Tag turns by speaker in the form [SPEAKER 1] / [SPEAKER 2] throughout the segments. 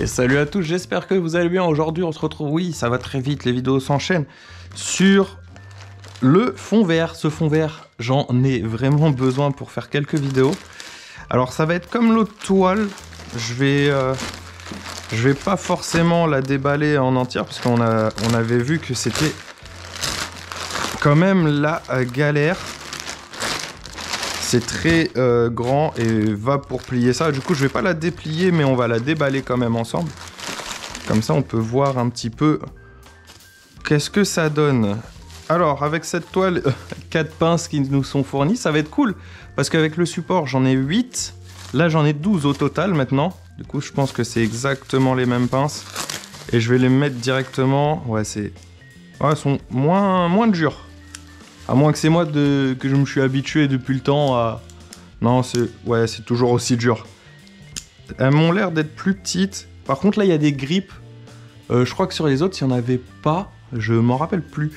[SPEAKER 1] Et salut à tous, j'espère que vous allez bien. Aujourd'hui, on se retrouve, oui, ça va très vite, les vidéos s'enchaînent, sur le fond vert. Ce fond vert, j'en ai vraiment besoin pour faire quelques vidéos. Alors, ça va être comme l'autre toile. Je vais pas forcément la déballer en entière, parce qu'on avait vu que c'était quand même la galère. C'est très grand et va pour plier ça. Du coup, je vais pas la déplier, mais on va la déballer quand même ensemble. Comme ça, on peut voir un petit peu qu'est-ce que ça donne. Alors, avec cette toile, 4 pinces qui nous sont fournies, ça va être cool. Parce qu'avec le support, j'en ai 8. Là, j'en ai 12 au total maintenant. Du coup, je pense que c'est exactement les mêmes pinces. Et je vais les mettre directement. Ouais, elles sont moins dures. À moins que c'est moi que je me suis habitué depuis le temps à... Non, c'est toujours aussi dur. Elles m'ont l'air d'être plus petites. Par contre, là, il y a des grippes. Je crois que sur les autres, il n'y en avait pas. Je m'en rappelle plus.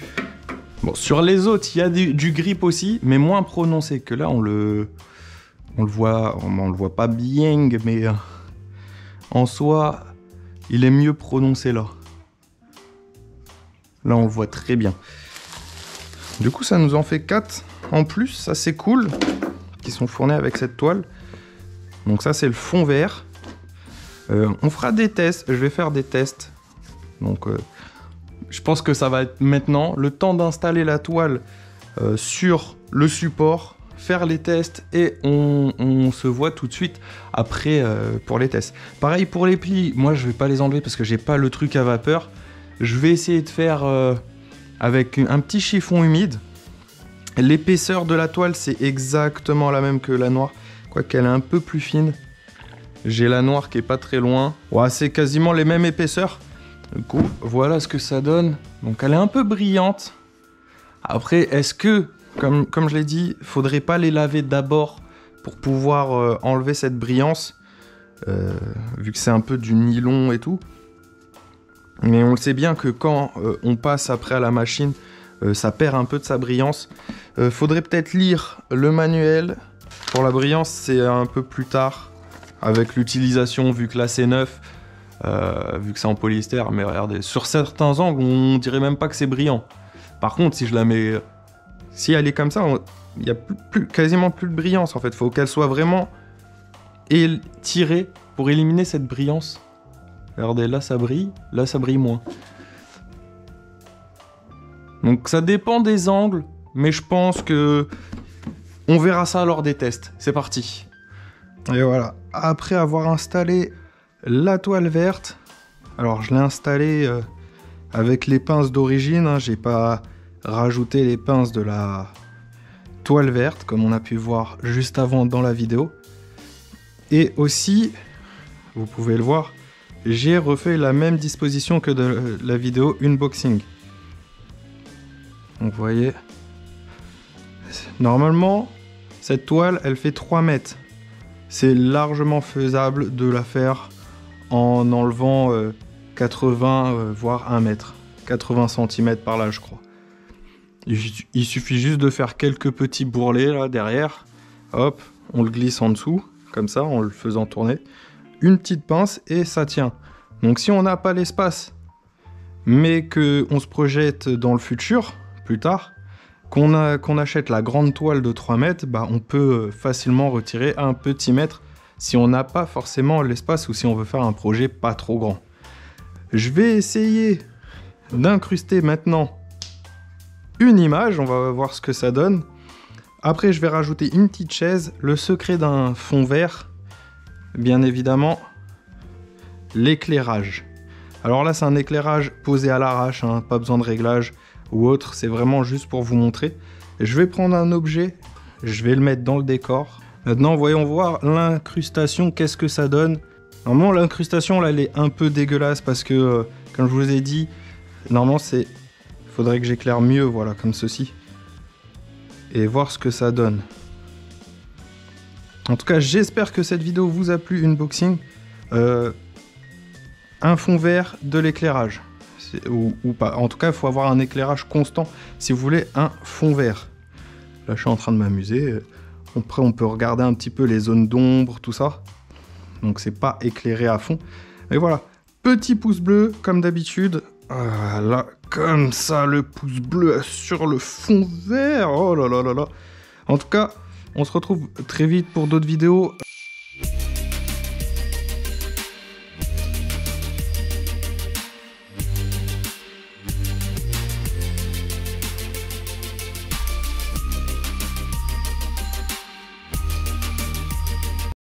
[SPEAKER 1] Bon, sur les autres, il y a du grip aussi, mais moins prononcé. Que là, on le voit pas bien, mais en soi, il est mieux prononcé là. Là, on le voit très bien. Du coup, ça nous en fait 4 en plus, ça c'est cool, qui sont fournis avec cette toile. Donc ça, c'est le fond vert. On fera des tests, je vais faire des tests. Donc, je pense que ça va être maintenant le temps d'installer la toile sur le support, faire les tests et on se voit tout de suite après pour les tests. Pareil pour les plis, moi je vais pas les enlever parce que j'ai pas le truc à vapeur. Je vais essayer de faire... avec un petit chiffon humide. L'épaisseur de la toile, c'est exactement la même que la noire, quoiqu'elle est un peu plus fine. J'ai la noire qui est pas très loin. Ouais, c'est quasiment les mêmes épaisseurs. Du coup, voilà ce que ça donne. Donc elle est un peu brillante. Après, est-ce que, comme je l'ai dit, faudrait pas les laver d'abord pour pouvoir enlever cette brillance, vu que c'est un peu du nylon et tout. Mais on le sait bien que quand on passe après à la machine, ça perd un peu de sa brillance. Faudrait peut-être lire le manuel. Pour la brillance, c'est un peu plus tard, avec l'utilisation, vu que là c'est neuf, vu que c'est en polyester. Mais regardez, sur certains angles, on dirait même pas que c'est brillant. Par contre, si je la mets... Si elle est comme ça, il n'y a quasiment plus de brillance en fait. Faut qu'elle soit vraiment tirée pour éliminer cette brillance. Regardez, là ça brille moins. Donc ça dépend des angles, mais je pense que on verra ça lors des tests. C'est parti. Et voilà, après avoir installé la toile verte, alors je l'ai installée avec les pinces d'origine, hein, j'ai pas rajouté les pinces de la toile verte, comme on a pu voir juste avant dans la vidéo. Et aussi, vous pouvez le voir, j'ai refait la même disposition que de la vidéo unboxing. Donc vous voyez, normalement, cette toile, elle fait 3 mètres. C'est largement faisable de la faire en enlevant 80, voire 1 mètre. 80 cm par là, je crois. Il suffit juste de faire quelques petits bourrelets là derrière. Hop, on le glisse en dessous, comme ça, en le faisant tourner. Une petite pince et ça tient. Donc si on n'a pas l'espace, mais qu'on se projette dans le futur, plus tard, qu'on achète la grande toile de 3 mètres, bah, on peut facilement retirer un petit mètre si on n'a pas forcément l'espace ou si on veut faire un projet pas trop grand. Je vais essayer d'incruster maintenant une image, on va voir ce que ça donne. Après je vais rajouter une petite chaise. Le secret d'un fond vert, bien évidemment, l'éclairage. Alors là c'est un éclairage posé à l'arrache, hein, pas besoin de réglage ou autre, c'est vraiment juste pour vous montrer. Je vais prendre un objet, je vais le mettre dans le décor. Maintenant voyons voir l'incrustation, qu'est-ce que ça donne. Normalement l'incrustation là elle est un peu dégueulasse parce que comme je vous ai dit, normalement c'est... faudrait que j'éclaire mieux, voilà, comme ceci. Et voir ce que ça donne. En tout cas j'espère que cette vidéo vous a plu, unboxing. Un fond vert, de l'éclairage. Ou pas. En tout cas, il faut avoir un éclairage constant si vous voulez un fond vert. Là, je suis en train de m'amuser. Après, on peut regarder un petit peu les zones d'ombre, tout ça. Donc, c'est pas éclairé à fond. Mais voilà. Petit pouce bleu, comme d'habitude. Voilà, comme ça, le pouce bleu sur le fond vert. Oh là là là là. En tout cas, on se retrouve très vite pour d'autres vidéos.